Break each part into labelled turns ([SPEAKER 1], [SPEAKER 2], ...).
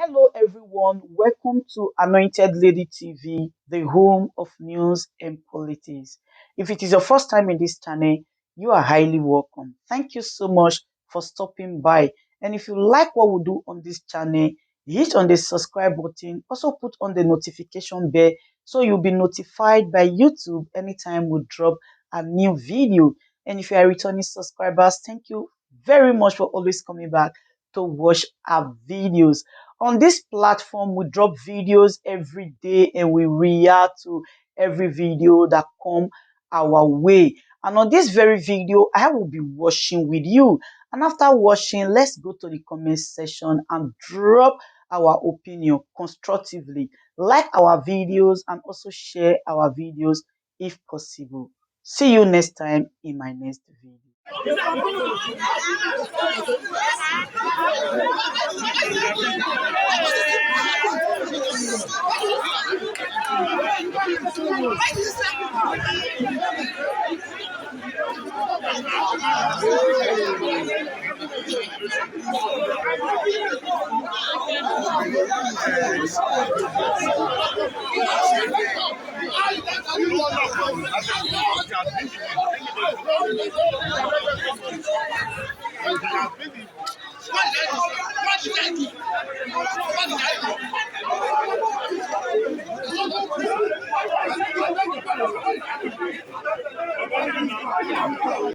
[SPEAKER 1] Hello, everyone. Welcome to Anointed Lady TV, the home of news and politics. If it is your first time in this channel, you are highly welcome. Thank you so much for stopping by. And if you like what we do on this channel, hit on the subscribe button. Also put on the notification bell so you'll be notified by YouTube anytime we drop a new video. And if you are returning subscribers, thank you very much for always coming back to watch our videos. On this platform, we drop videos every day and we react to every video that come our way. And on this very video, I will be watching with you. And after watching, let's go to the comment section and drop our opinion constructively. Like our videos and also share our videos if possible. See you next time in my next video.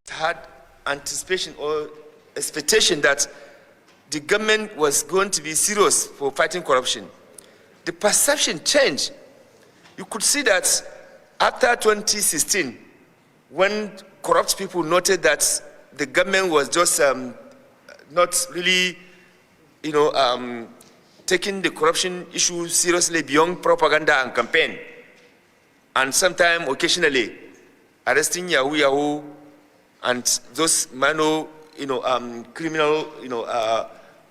[SPEAKER 2] Had anticipation or expectation that the government was going to be serious for fighting corruption. The perception changed. You could see that after 2016, when corrupt people noted that the government was just not really, taking the corruption issue seriously beyond propaganda and campaign, and sometimes occasionally arresting Yahoo and those minor, criminal,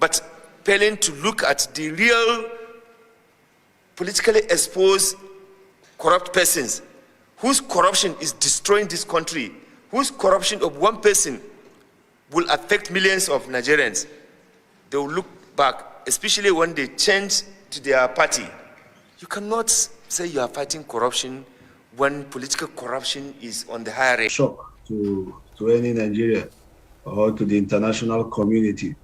[SPEAKER 2] but failing to look at the real politically exposed corrupt persons whose corruption is destroying this country, whose corruption of one person will affect millions of Nigerians. They will look back, especially when they change to their party. You cannot say you are fighting corruption when political corruption is on the higher rate.
[SPEAKER 3] Shock to any Nigerian or to the international community.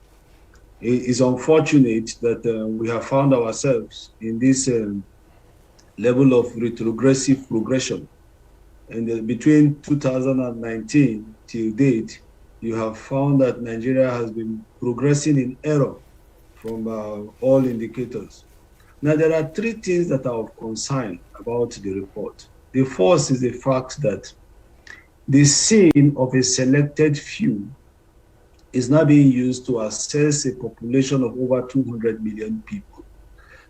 [SPEAKER 3] It is unfortunate that we have found ourselves in this level of retrogressive progression. And between 2019 till date, you have found that Nigeria has been progressing in error from all indicators. Now, there are three things that are of concern about the report. The first is the fact that the scene of a selected few is now being used to assess a population of over 200 million people.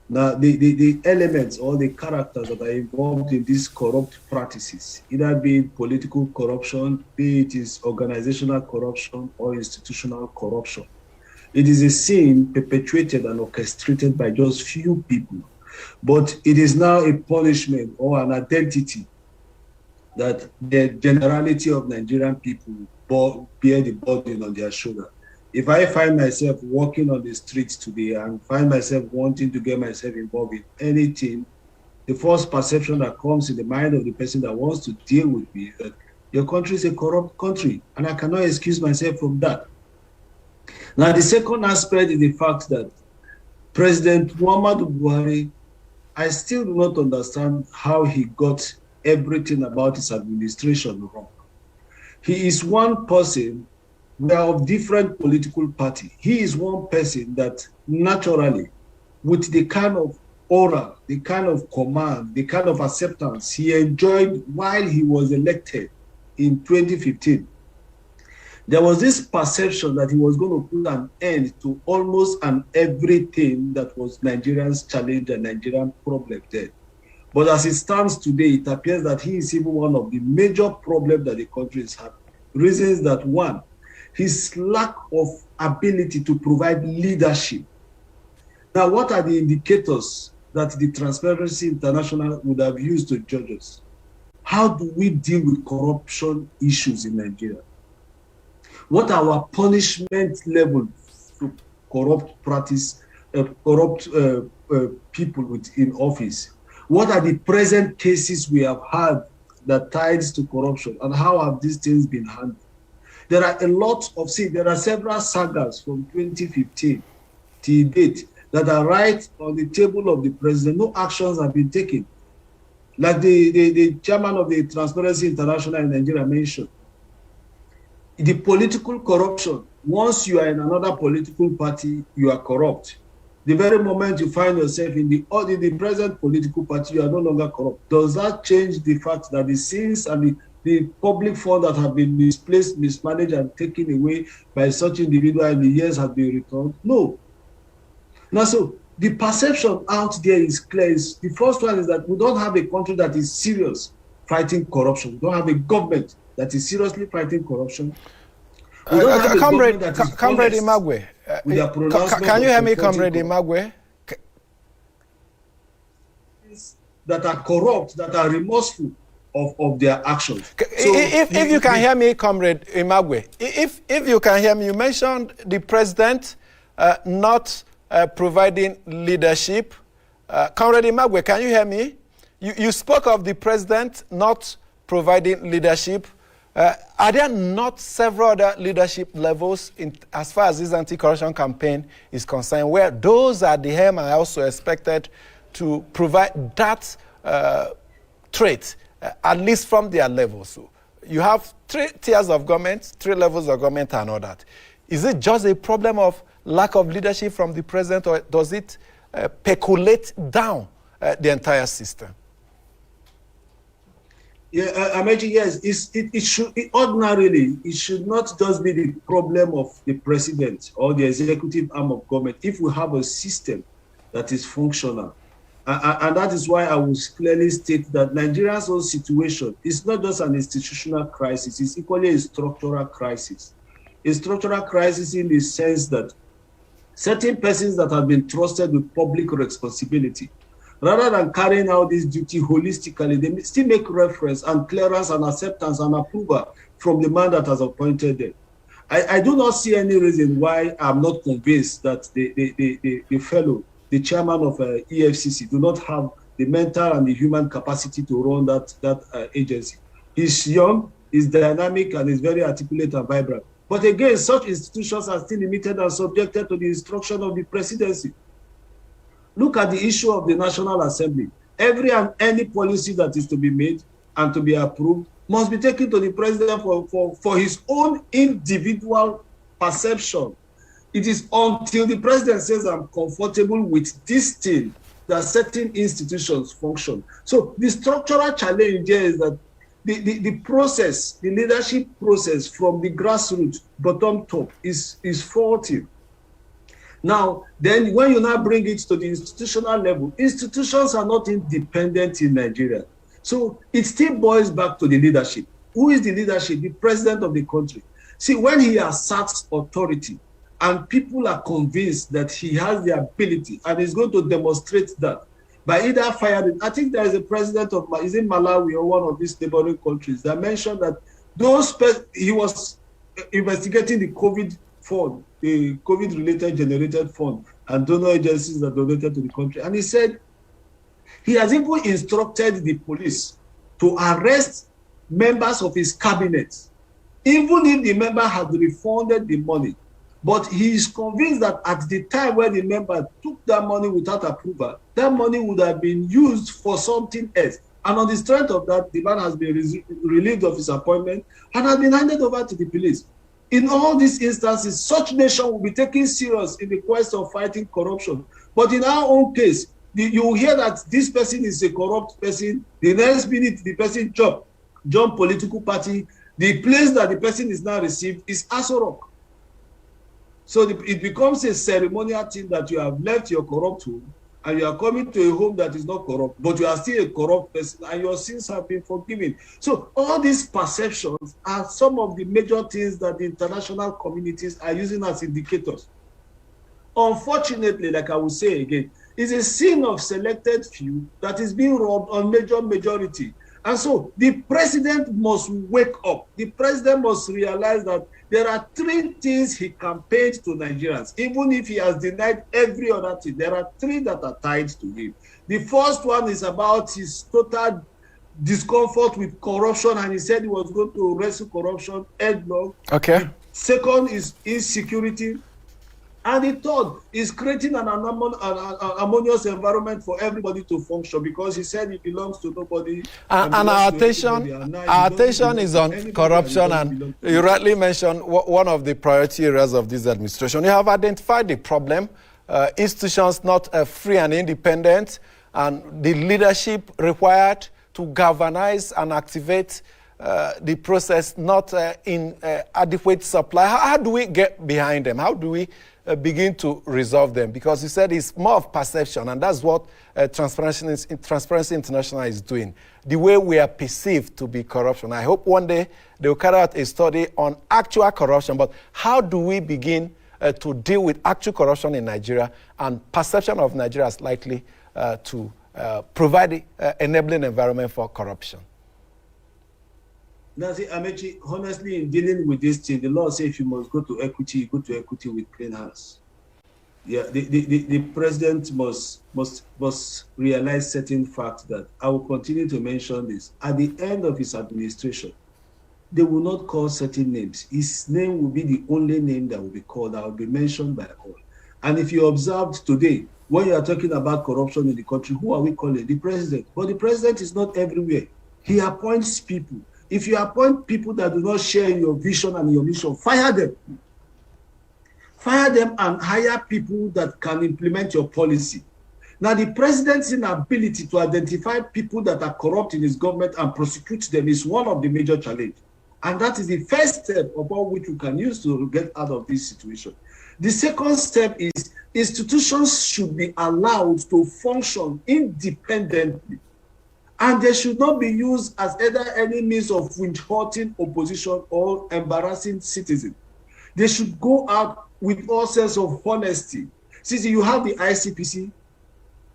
[SPEAKER 3] Now, the elements or the characters that are involved in these corrupt practices, either be it political corruption, be it is organizational corruption or institutional corruption, it is a sin perpetuated and orchestrated by just few people. But it is now a punishment or an identity that the generality of Nigerian people bear the burden on their shoulder. If I find myself walking on the streets today and find myself wanting to get myself involved in anything, the first perception that comes in the mind of the person that wants to deal with me is that your country is a corrupt country, and I cannot excuse myself from that. Now, the second aspect is the fact that President Muhammadu Buhari, I still do not understand how he got everything about his administration wrong. He is one person, we are of different political party. He is one person that naturally, with the kind of aura, the kind of command, the kind of acceptance he enjoyed while he was elected in 2015, there was this perception that he was going to put an end to almost everything that was Nigerians' challenge and Nigerian problem then. But as it stands today, it appears that he is even one of the major problems that the country is having. Reasons that, one, his lack of ability to provide leadership. Now, what are the indicators that the Transparency International would have used to judge us? How do we deal with corruption issues in Nigeria? What are our punishment levels to corrupt practice corrupt people in office? What are the present cases we have had that ties to corruption, and how have these things been handled? There are a lot of, there are several sagas from 2015 till date that are right on the table of the president. No actions have been taken. Like the chairman of the Transparency International in Nigeria mentioned, the political corruption, once you are in another political party, you are corrupt. The very moment you find yourself in the present political party, you are no longer corrupt. Does that change the fact that the sins and the public funds that have been misplaced, mismanaged, and taken away by such individual in the years have been returned? No. Now, so the perception out there is clear. The first one is that we don't have a country that is serious fighting corruption. We don't have a government that is seriously fighting corruption.
[SPEAKER 4] Comrade Imagwe, can you hear me, Comrade Imagwe?
[SPEAKER 3] That are corrupt, that are remorseful of their actions.
[SPEAKER 4] So if you can hear me, Comrade Imagwe, if you can hear me, you mentioned the president not providing leadership. Comrade Imagwe, can you hear me? You spoke of the president not providing leadership. Are there not several other leadership levels as far as this anti-corruption campaign is concerned, where those at the helm are also expected to provide that trait, at least from their level? So you have 3 tiers of government, 3 levels of government and all that. Is it just a problem of lack of leadership from the president, or does it percolate down the entire system?
[SPEAKER 3] Yeah, Amechi, yes, ordinarily, it should not just be the problem of the president or the executive arm of government if we have a system that is functional. And that is why I will clearly state that Nigeria's own situation is not just an institutional crisis, it's equally a structural crisis. A structural crisis in the sense that certain persons that have been trusted with public responsibility, rather than carrying out this duty holistically, they still make reference and clearance and acceptance and approval from the man that has appointed them. I do not see any reason why I'm not convinced that the fellow, the chairman of EFCC, do not have the mental and the human capacity to run that agency. He's young, he's dynamic, and he's very articulate and vibrant. But again, such institutions are still limited and subjected to the instruction of the presidency. Look at the issue of the National Assembly. Every and any policy that is to be made and to be approved must be taken to the president for his own individual perception. It is until the president says, I'm comfortable with this thing, that certain institutions function. So the structural challenge here is that the process, the leadership process from the grassroots, bottom top, is faulty. Now, then when you now bring it to the institutional level, institutions are not independent in Nigeria. So it still boils back to the leadership. Who is the leadership? The president of the country. See, when he asserts authority and people are convinced that he has the ability and is going to demonstrate that by either firing, I think there is a president of, is in Malawi or one of these neighboring countries that mentioned that he was investigating the COVID fund, the COVID-related generated fund and donor agencies that donated to the country. And he said he has even instructed the police to arrest members of his cabinet, even if the member had refunded the money. But he is convinced that at the time when the member took that money without approval, that money would have been used for something else. And on the strength of that, the man has been relieved of his appointment and has been handed over to the police. In all these instances, such nation will be taken serious in the quest of fighting corruption. But in our own case, you will hear that this person is a corrupt person. The next minute, the person jump political party. The place that the person is now received is Aso Rock. So it becomes a ceremonial thing that you have left your corrupt home and you are coming to a home that is not corrupt, but you are still a corrupt person and your sins have been forgiven. So all these perceptions are some of the major things that the international communities are using as indicators. Unfortunately, like I will say again, it's a sin of selected few that is being robbed on majority. And so the president must wake up. The president must realize that there are 3 things he campaigned to Nigerians. Even if he has denied every other thing, there are 3 that are tied to him. The first one is about his total discomfort with corruption, and he said he was going to wrestle corruption headlong.
[SPEAKER 4] Okay.
[SPEAKER 3] Second is insecurity. And the third is creating an harmonious environment for everybody to function, because he said it belongs to nobody.
[SPEAKER 4] And our attention is on corruption, and you rightly mentioned one of the priority areas of this administration. You have identified the problem, institutions not free and independent, and the leadership required to galvanize and activate the process not in adequate supply. How do we get behind them? How do we begin to resolve them? Because you said it's more of perception, and that's what Transparency International is doing. The way we are perceived to be corruption. I hope one day they will carry out a study on actual corruption, but how do we begin to deal with actual corruption in Nigeria, and perception of Nigeria is likely to provide the enabling environment for corruption?
[SPEAKER 3] Now, see, Amechi, honestly, in dealing with this thing, the law says if you must go to equity, you go to equity with clean hands. Yeah, the president must realize certain facts that I will continue to mention this. At the end of his administration, they will not call certain names. His name will be the only name that will be called, that will be mentioned by all. And if you observed today, when you are talking about corruption in the country, who are we calling? The president. But the president is not everywhere. He appoints people. If you appoint people that do not share your vision and your mission, fire them. Fire them and hire people that can implement your policy. Now, the president's inability to identify people that are corrupt in his government and prosecute them is one of the major challenges. And that is the first step upon which we can use to get out of this situation. The second step is institutions should be allowed to function independently. And they should not be used as either any means of witch-hunting opposition or embarrassing citizens. They should go out with all sense of honesty. See, you have the ICPC,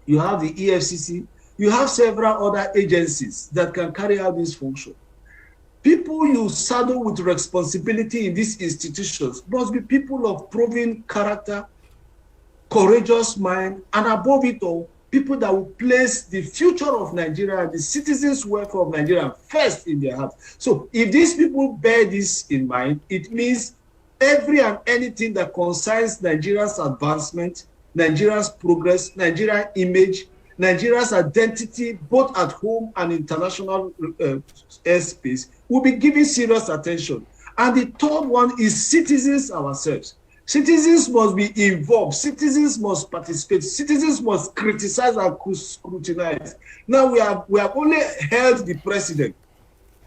[SPEAKER 3] you have the EFCC, you have several other agencies that can carry out this function. People you saddle with responsibility in these institutions must be people of proven character, courageous mind, and above it all, people that will place the future of Nigeria and the citizens' welfare of Nigeria first in their hearts. So if these people bear this in mind, it means every and anything that concerns Nigeria's advancement, Nigeria's progress, Nigeria's image, Nigeria's identity, both at home and international airspace, will be given serious attention. And the third one is citizens ourselves. Citizens must be involved. Citizens must participate. Citizens must criticize and scrutinize. Now we have only held the president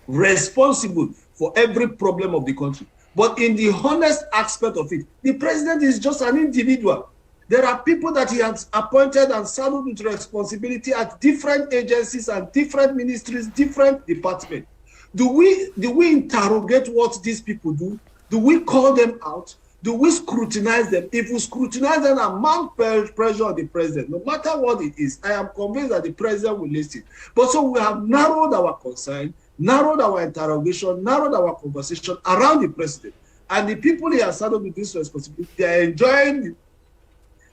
[SPEAKER 3] responsible for every problem of the country. But in the honest aspect of it, the president is just an individual. There are people that he has appointed and saddled with responsibility at different agencies and different ministries, different departments. Do we interrogate what these people do? Do we call them out? Do we scrutinize them? If we scrutinize them and mount pressure on the president, no matter what it is, I am convinced that the president will listen. But so we have narrowed our concern, narrowed our interrogation, narrowed our conversation around the president. And the people he has saddled with this responsibility, they are enjoying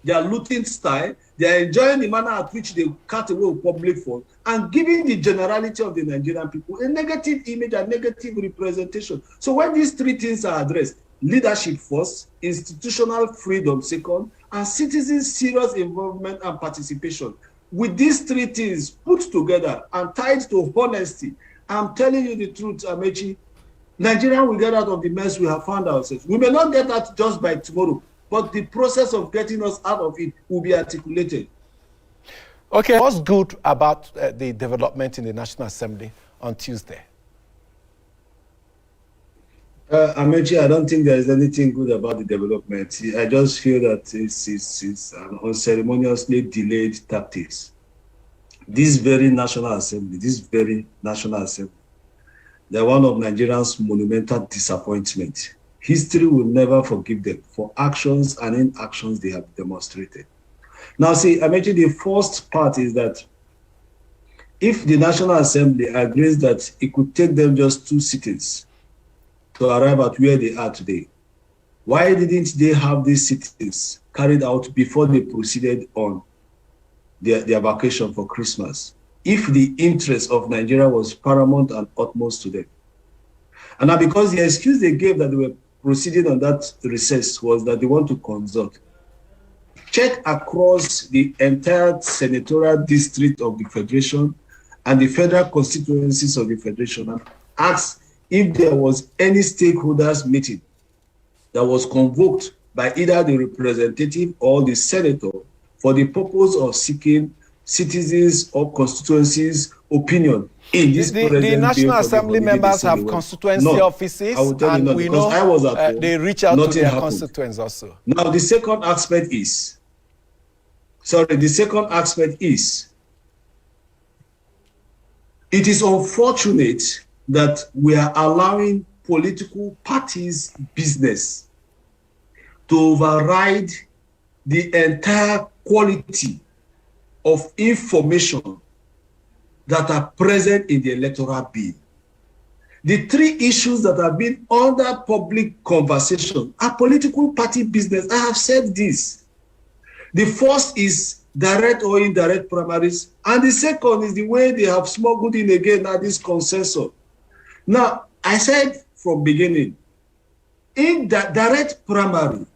[SPEAKER 3] their looting style, they are enjoying the manner at which they cut away with public funds, and giving the generality of the Nigerian people a negative image and negative representation. So when these 3 things are addressed, leadership first, institutional freedom second, and citizens' serious involvement and participation. With these 3 things put together and tied to honesty, I'm telling you the truth, Amechi, Nigeria will get out of the mess we have found ourselves. We may not get out just by tomorrow, but the process of getting us out of it will be articulated.
[SPEAKER 4] Okay, what's good about the development in the National Assembly on Tuesday?
[SPEAKER 3] Amechi, I don't think there is anything good about the development. I just feel that it's an unceremoniously delayed tactics. This very National Assembly, they're one of Nigeria's monumental disappointment. History will never forgive them for actions and inactions they have demonstrated. Now, see, Amechi, the first part is that if the National Assembly agrees that it could take them just 2 sittings to arrive at where they are today, why didn't they have these sittings carried out before they proceeded on their vacation for Christmas, if the interest of Nigeria was paramount and utmost to them? And now, because the excuse they gave that they were proceeding on that recess was that they want to consult, check across the entire senatorial district of the Federation and the federal constituencies of the Federation and ask if there was any stakeholders meeting that was convoked by either the representative or the senator for the purpose of seeking citizens or constituencies' opinion in this
[SPEAKER 4] the National Assembly members have constituency offices, and we know they reach out to their constituents also.
[SPEAKER 3] Now, the second aspect is, it is unfortunate that we are allowing political parties' business to override the entire quality of information that are present in the electoral bill. The 3 issues that have been under public conversation are political party business. I have said this. The first is direct or indirect primaries, and the second is the way they have smuggled in again now this consensus. Now, I said from beginning, indirect primary,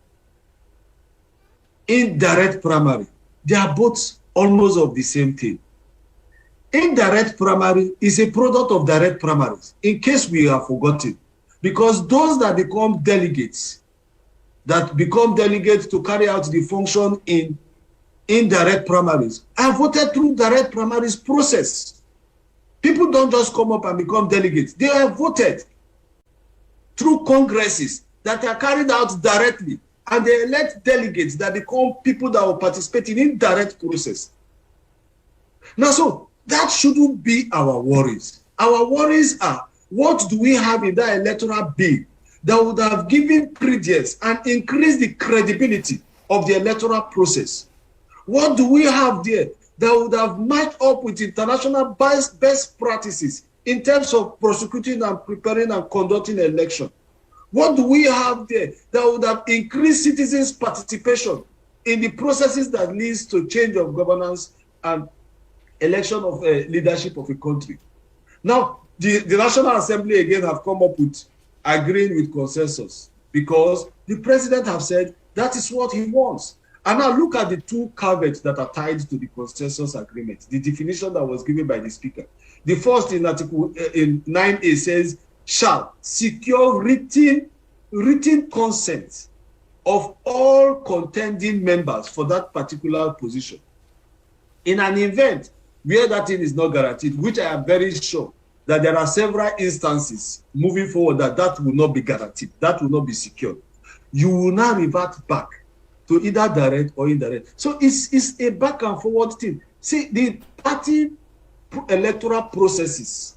[SPEAKER 3] they are both almost of the same thing. Indirect primary is a product of direct primaries, in case we have forgotten, because those that become delegates to carry out the function in indirect primaries are voted through direct primaries process. People don't just come up and become delegates. They are voted through congresses that are carried out directly, and they elect delegates that become people that will participate in indirect process. Now, so that shouldn't be our worries. Our worries are, what do we have in that electoral bill that would have given credence and increased the credibility of the electoral process? What do we have there that would have matched up with international best practices in terms of prosecuting and preparing and conducting an election? What do we have there that would have increased citizens' participation in the processes that leads to change of governance and election of leadership of a country? Now, the National Assembly again have come up with agreeing with consensus, because the president have said that is what he wants. And now look at the 2 caveats that are tied to the consensus agreement, the definition that was given by the speaker. The first in Article in 9A says, shall secure written consent of all contending members for that particular position. In an event where that thing is not guaranteed, which I am very sure that there are several instances moving forward that will not be guaranteed, that will not be secured, you will now revert back to either direct or indirect. So it's a back and forward thing. See, the party electoral processes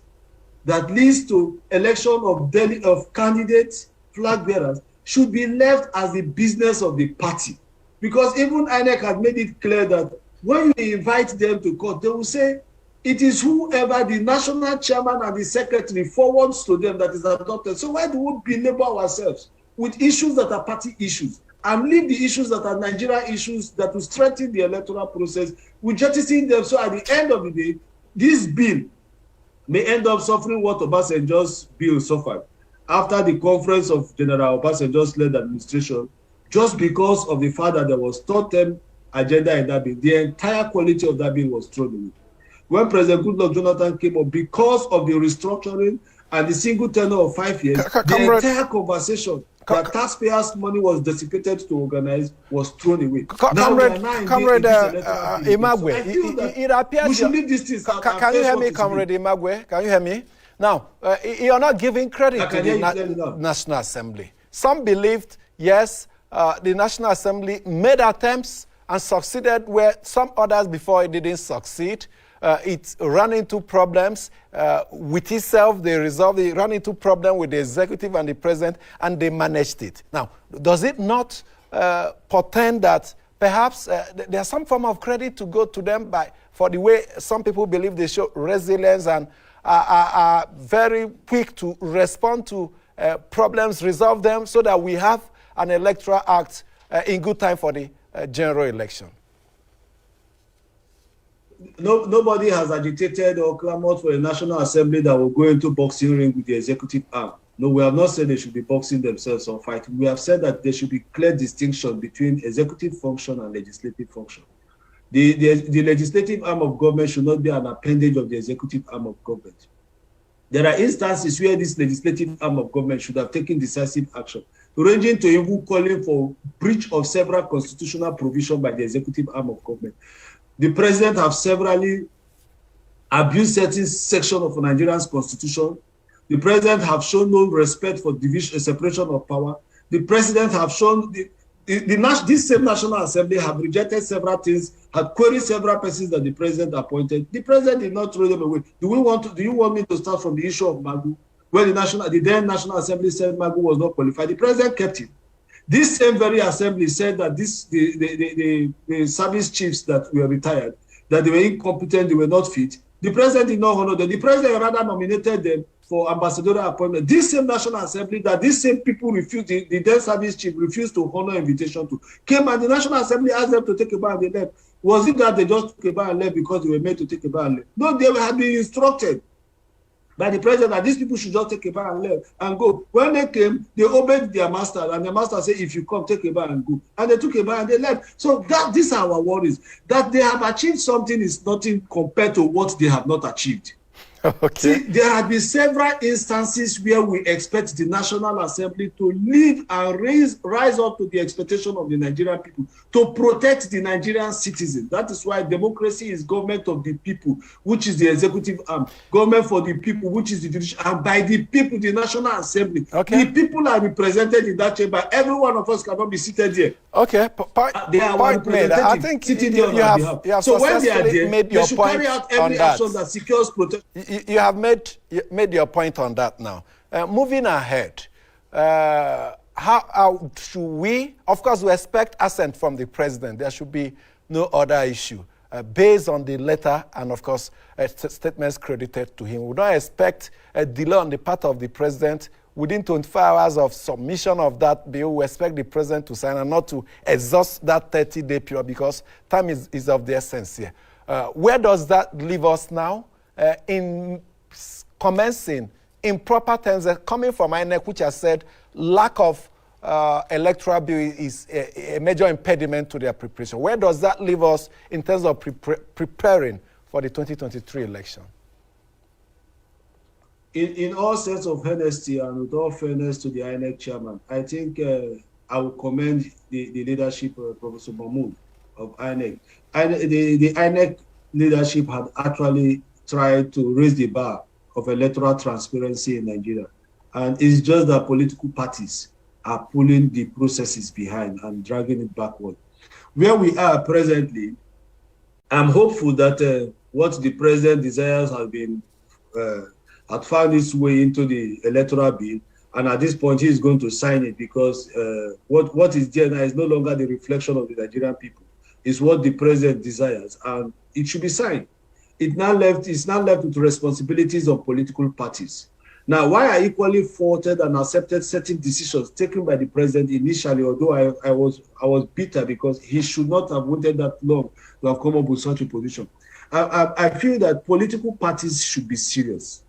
[SPEAKER 3] that leads to election of candidates, flag bearers, should be left as the business of the party. Because even INEC has made it clear that when you invite them to court, they will say it is whoever the national chairman and the secretary forwards to them that is adopted. So why do we belabor ourselves with issues that are party issues and leave the issues that are Nigeria issues that will strengthen the electoral process? We jettison them, so at the end of the day, this bill may end up suffering what Obasanjo's bill suffered after the conference of General Obasanjo's led administration, just because of the fact that there was third-term agenda in that bill. The entire quality of that bill was thrown away. When President Goodluck Jonathan came up, because of the restructuring and the single tenure of 5 years, the entire conversation that taxpayers' money was dissipated to organize was thrown away.
[SPEAKER 4] Comrade Imagwe, it appears
[SPEAKER 3] we should leave these things out.
[SPEAKER 4] Can you hear me, Comrade Imagwe? Can you hear me? Now, you're not giving credit to the National Assembly. Some believed, yes, the National Assembly made attempts and succeeded where some others before it didn't succeed. It ran into problems with itself. They ran into problems with the executive and the president, and they managed it. Now, does it not portend that perhaps there's some form of credit to go to them for the way some people believe they show resilience and are very quick to respond to problems, resolve them, so that we have an electoral act in good time for the general election.
[SPEAKER 3] Nobody has agitated or clamored for a National Assembly that will go into boxing ring with the executive arm. No, we have not said they should be boxing themselves or fighting. We have said that there should be clear distinction between executive function and legislative function. The legislative arm of government should not be an appendage of the executive arm of government. There are instances where this legislative arm of government should have taken decisive action, ranging to even calling for breach of several constitutional provisions by the executive arm of government. The president have severally abused certain sections of Nigeria's constitution. The president have shown no respect for division, separation of power. The president have shown this same National Assembly have rejected several things, had queried several persons that the president appointed. The president did not throw them away. Do you want me to start from the issue of Magu, where the then National Assembly said Magu was not qualified? The president kept it. This same very assembly said that the service chiefs that were retired, that they were incompetent, they were not fit. The president did not honor them. The president rather nominated them for ambassadorial appointment. This same National Assembly that these same people refused, the then service chief refused to honor invitation to, came and the National Assembly asked them to take a bow and they left. Was it that they just took a bow and left because they were made to take a bow and left? No, they had been instructed by the president that these people should just take a bow and leave and go. When they came, they obeyed their master, and the master said, if you come, take a bow and go. And they took a bow and they left. So these are our worries. That they have achieved something is nothing compared to what they have not achieved.
[SPEAKER 4] Okay.
[SPEAKER 3] See, there have been several instances where we expect the National Assembly to lead and rise up to the expectation of the Nigerian people, to protect the Nigerian citizens. That is why democracy is government of the people, which is the executive arm, government for the people, which is the judicial, and by the people, the National Assembly.
[SPEAKER 4] Okay.
[SPEAKER 3] The people are represented in that chamber. Every one of us cannot be seated here.
[SPEAKER 4] Okay,
[SPEAKER 3] They are
[SPEAKER 4] point made. I think you have
[SPEAKER 3] so when they are
[SPEAKER 4] successfully
[SPEAKER 3] there,
[SPEAKER 4] made
[SPEAKER 3] they
[SPEAKER 4] your
[SPEAKER 3] should
[SPEAKER 4] point
[SPEAKER 3] carry out
[SPEAKER 4] on
[SPEAKER 3] every action that secures protection.
[SPEAKER 4] You have made your point on that now. Moving ahead, how should we, of course, we expect assent from the president. There should be no other issue based on the letter and, of course, statements credited to him. We don't expect a delay on the part of the president. Within 24 hours of submission of that bill, we expect the president to sign and not to exhaust that 30-day period because time is of the essence here. Where does that leave us now? In commencing in proper terms, coming from INEC, which has said lack of electoral bill is a major impediment to their preparation. Where does that leave us in terms of preparing for the 2023 election?
[SPEAKER 3] In all sense of honesty and with all fairness to the INEC chairman, I think I will commend the leadership of Professor Mahmoud of INEC. The INEC leadership had actually tried to raise the bar of electoral transparency in Nigeria. And it's just that political parties are pulling the processes behind and dragging it backward. Where we are presently, I'm hopeful that what the president desires has been had found its way into the electoral bill, and at this point he is going to sign it because what is there now is no longer the reflection of the Nigerian people. It's what the president desires, and it should be signed. It's now left with responsibilities of political parties. Now, why I equally faulted and accepted certain decisions taken by the president initially, although I was bitter because he should not have waited that long to have come up with such a position. I feel that political parties should be serious.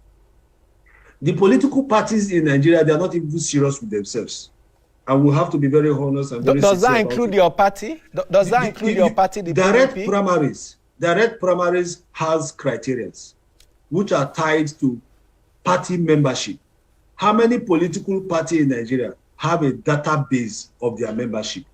[SPEAKER 3] The political parties in Nigeria, they are not even serious with themselves. And we have to be very honest and very
[SPEAKER 4] Does that include your party? Does that include your party, the
[SPEAKER 3] direct
[SPEAKER 4] PDP?
[SPEAKER 3] Direct primaries has criteria which are tied to party membership. How many political parties in Nigeria have a database of their membership?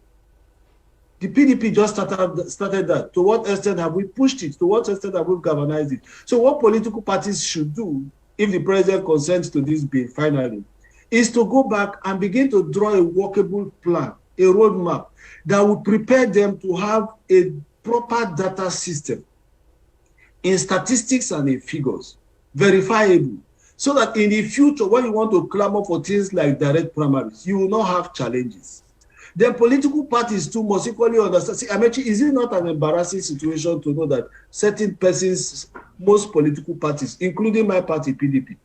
[SPEAKER 3] The PDP just started that. To what extent have we pushed it? To what extent have we galvanized it? So what political parties should do, if the president consents to this bill finally, is to go back and begin to draw a workable plan, a roadmap that will prepare them to have a proper data system in statistics and in figures, verifiable, so that in the future, when you want to clamor for things like direct primaries, you will not have challenges. Then political parties too must equally understand. See, Amechi, is it not an embarrassing situation to know that certain persons, most political parties, including my party, PDP,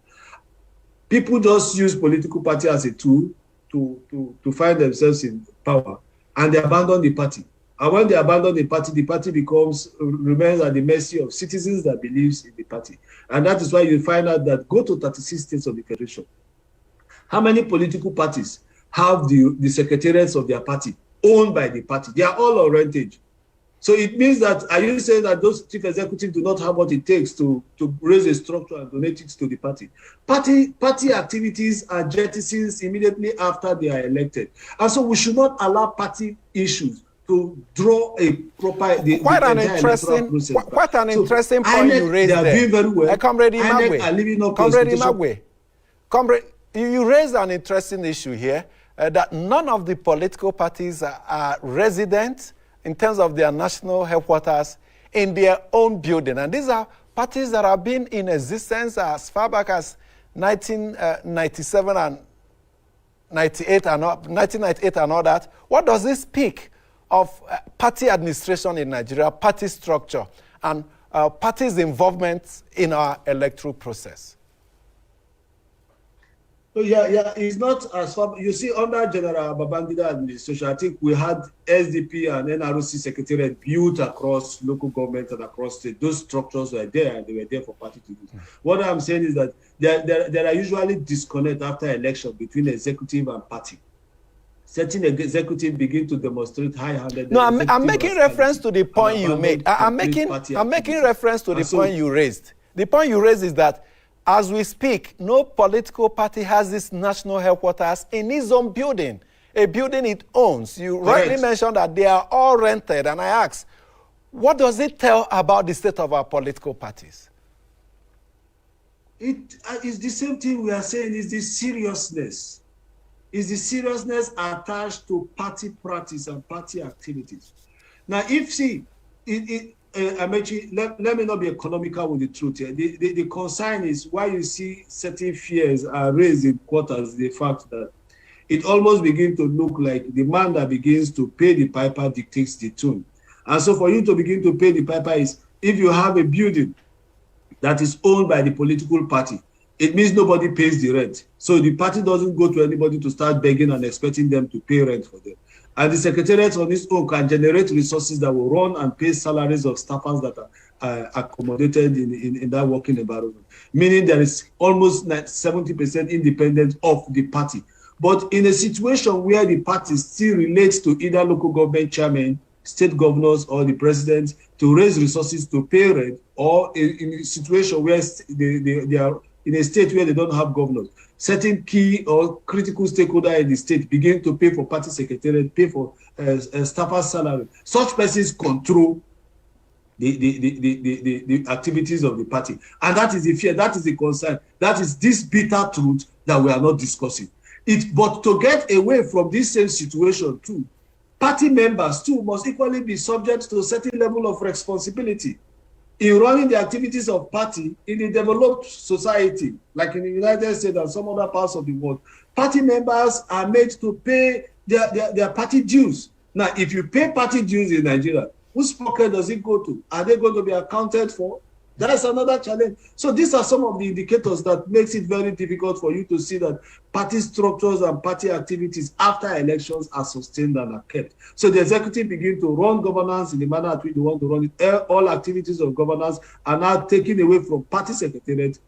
[SPEAKER 3] people just use political party as a tool to find themselves in power, and they abandon the party. And when they abandon the party remains at the mercy of citizens that believes in the party. And that is why you find out that go to 36 states of the Federation. How many political parties have the secretariats of their party owned by the party? They are all on rentage. So it means that, are you saying that those chief executives do not have what it takes to raise a structure and donate it to the party? Party activities are jettisoned immediately after they are elected. And so we should not allow party issues to draw a proper
[SPEAKER 4] quite an interesting point you raised there. They are doing very well. Comrade Imagwe, you raised an interesting issue here, that none of the political parties are resident in terms of their national headquarters in their own building. And these are parties that have been in existence as far back as 1997 and 1998 and all that. What does this speak of party administration in Nigeria, party structure, and parties' involvement in our electoral process?
[SPEAKER 3] So yeah, it's not as far. You see, under General Babangida administration, I think we had SDP and NRC secretariat built across local government and across state. Those structures were there, and they were there for party to use. What I'm saying is that there are usually disconnect after election between executive and party. Certain executives begin to demonstrate high-handedness.
[SPEAKER 4] No, I'm making reference to the point you made. I'm making reference to the point you raised. The point you raised is that, as we speak, no political party has its national headquarters in its own building, a building it owns. You rightly mentioned that they are all rented, and I ask, what does it tell about the state of our political parties?
[SPEAKER 3] It is the same thing we are saying, is the seriousness. Is the seriousness attached to party practice and party activities. Now, Amechi, let me not be economical with the truth here. The concern is why you see certain fears are raised in quarters, the fact that it almost begins to look like the man that begins to pay the piper dictates the tune. And so for you to begin to pay the piper is, if you have a building that is owned by the political party, it means nobody pays the rent. So the party doesn't go to anybody to start begging and expecting them to pay rent for them. And the secretariat on its own can generate resources that will run and pay salaries of staffers that are accommodated in that working environment. Meaning there is almost 70% independence of the party. But in a situation where the party still relates to either local government chairman, state governors, or the president to raise resources to pay rent, or in a situation where they are in a state where they don't have governors, certain key or critical stakeholders in the state begin to pay for party secretariat, pay for staffers' salary. Such persons control the activities of the party. And that is the fear, that is the concern, that is this bitter truth that we are not discussing. But to get away from this same situation too, party members too must equally be subject to a certain level of responsibility in running the activities of party in a developed society, like in the United States and some other parts of the world. Party members are made to pay their party dues. Now, if you pay party dues in Nigeria, whose pocket does it go to? Are they going to be accounted for? That's another challenge. So these are some of the indicators that makes it very difficult for you to see that party structures and party activities after elections are sustained and are kept. So the executive begin to run governance in the manner at which they want to run it. All activities of governance are now taken away from party secretariat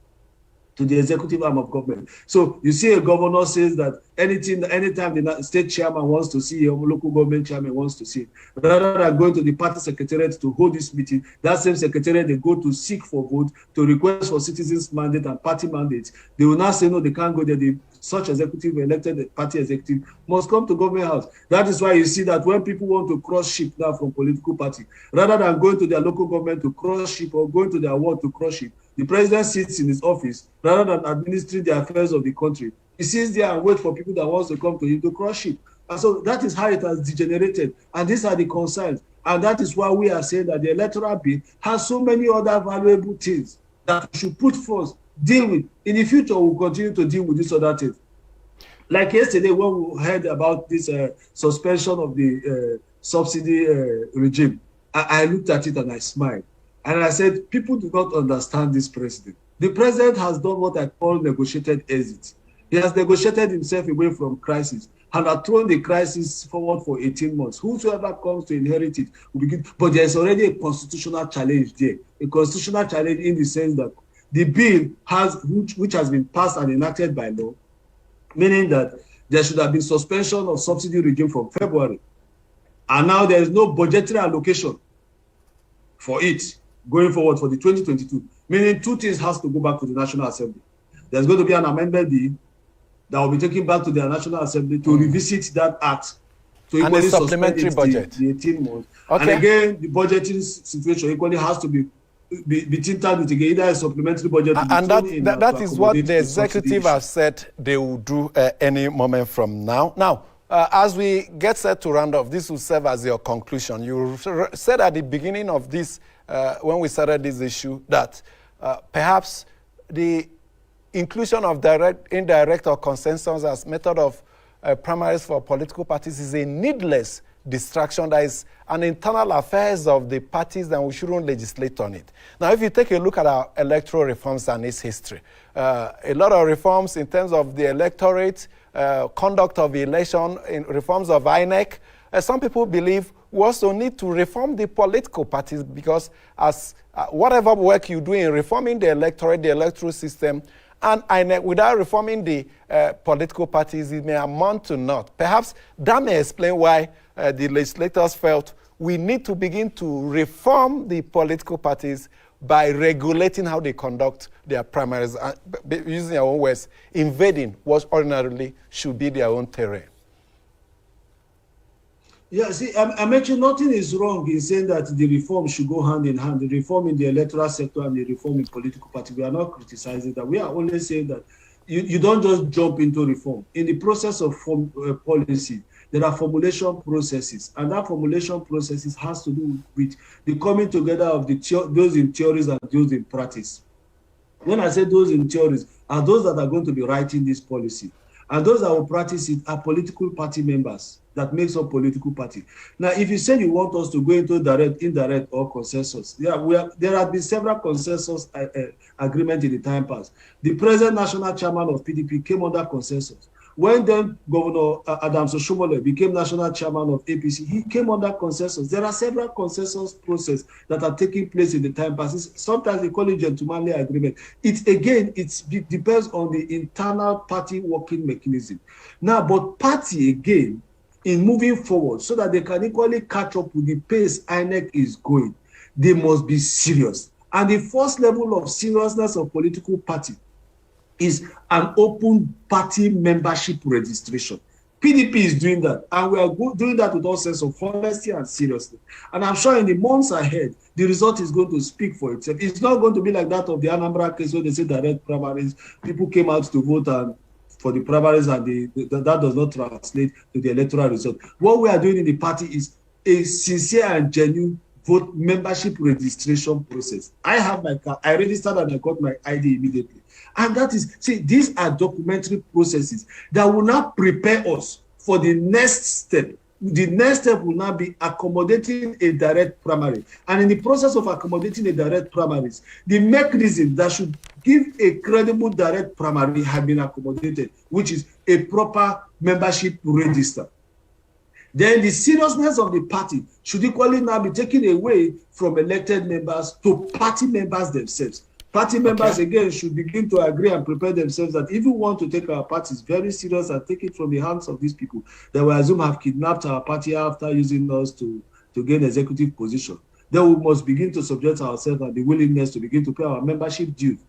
[SPEAKER 3] to the executive arm of government. So you see a governor says that anytime the state chairman wants to see him, local government chairman wants to see him, rather than going to the party secretariat to hold this meeting, that same secretariat they go to seek for vote, to request for citizens' mandate and party mandates. They will now say no, they can't go there. Such executive, elected party executive, must come to government house. That is why you see that when people want to cross ship now from political party, rather than going to their local government to cross ship or going to their ward to cross ship, the president sits in his office rather than administering the affairs of the country. He sits there and waits for people that wants to come to him to cross ship. And so that is how it has degenerated. And these are the concerns. And that is why we are saying that the electoral bill has so many other valuable things that we should put first, deal with. In the future, we'll continue to deal with these other things. Like yesterday when we heard about this suspension of the subsidy regime, I looked at it and I smiled. And I said, people do not understand this president. The president has done what I call negotiated exit. He has negotiated himself away from crisis and has thrown the crisis forward for 18 months. Whosoever comes to inherit it will begin. But there is already a constitutional challenge there. A constitutional challenge in the sense that the bill which has been passed and enacted by law, meaning that there should have been suspension of subsidy regime from February. And now there is no budgetary allocation for it going forward for the 2022. Meaning two things has to go back to the National Assembly. There's going to be an amendment bill that will be taken back to the National Assembly to revisit that act. To
[SPEAKER 4] and a supplementary budget.
[SPEAKER 3] The 18 months.
[SPEAKER 4] Okay.
[SPEAKER 3] And again, the budgeting situation equally has to be tinkered with again, either a supplementary budget.
[SPEAKER 4] And that is what the executive has said they will do any moment from now. Now, as we get set to round off, this will serve as your conclusion. You said at the beginning of this, when we started this issue, that perhaps the inclusion of direct, indirect, or consensus as method of primaries for political parties is a needless distraction that is an internal affairs of the parties, and we shouldn't legislate on it. Now, if you take a look at our electoral reforms and its history, a lot of reforms in terms of the electorate, conduct of the election, in reforms of INEC, some people believe we also need to reform the political parties because as whatever work you do in reforming the electorate, the electoral system, and INEC, without reforming the political parties, it may amount to naught. Perhaps that may explain why the legislators felt we need to begin to reform the political parties by regulating how they conduct their primaries, using their own words, invading what ordinarily should be their own terrain.
[SPEAKER 3] Yeah, see, I mentioned nothing is wrong in saying that the reform should go hand in hand, the reform in the electoral sector and the reform in political party. We are not criticizing that. We are only saying that you don't just jump into reform. In the process of policy, there are formulation processes, and that formulation processes has to do with the coming together of those in theories and those in practice. When I say those in theories, are those that are going to be writing this policy. And those that will practice it are political party members that makes up political party. Now, if you say you want us to go into direct, indirect, or consensus, there have been several consensus agreements in the time past. The present national chairman of PDP came under consensus. When then Governor Adams Oshiomhole became national chairman of APC, he came under consensus. There are several consensus processes that are taking place in the time past. Sometimes they call it gentlemanly agreement. It depends on the internal party working mechanism. Now, but party again, in moving forward, so that they can equally catch up with the pace INEC is going, they must be serious. And the first level of seriousness of political party is an open party membership registration. PDP is doing that, and we are doing that with all sense of honesty and seriousness. And I'm sure in the months ahead, the result is going to speak for itself. It's not going to be like that of the Anambra case where they say direct primaries. People came out to vote and for the primaries, and that does not translate to the electoral result. What we are doing in the party is a sincere and genuine vote membership registration process. I have my card. I registered and I got my ID immediately. And that is, see, these are documentary processes that will now prepare us for the next step. The next step will now be accommodating a direct primary. And in the process of accommodating a direct primaries, the mechanism that should give a credible direct primary have been accommodated, which is a proper membership register. Then the seriousness of the party should equally now be taken away from elected members to party members themselves. Party members, again, should begin to agree and prepare themselves that if we want to take our parties very serious and take it from the hands of these people that we assume have kidnapped our party after using us to gain executive position, then we must begin to subject ourselves and the willingness to begin to pay our membership dues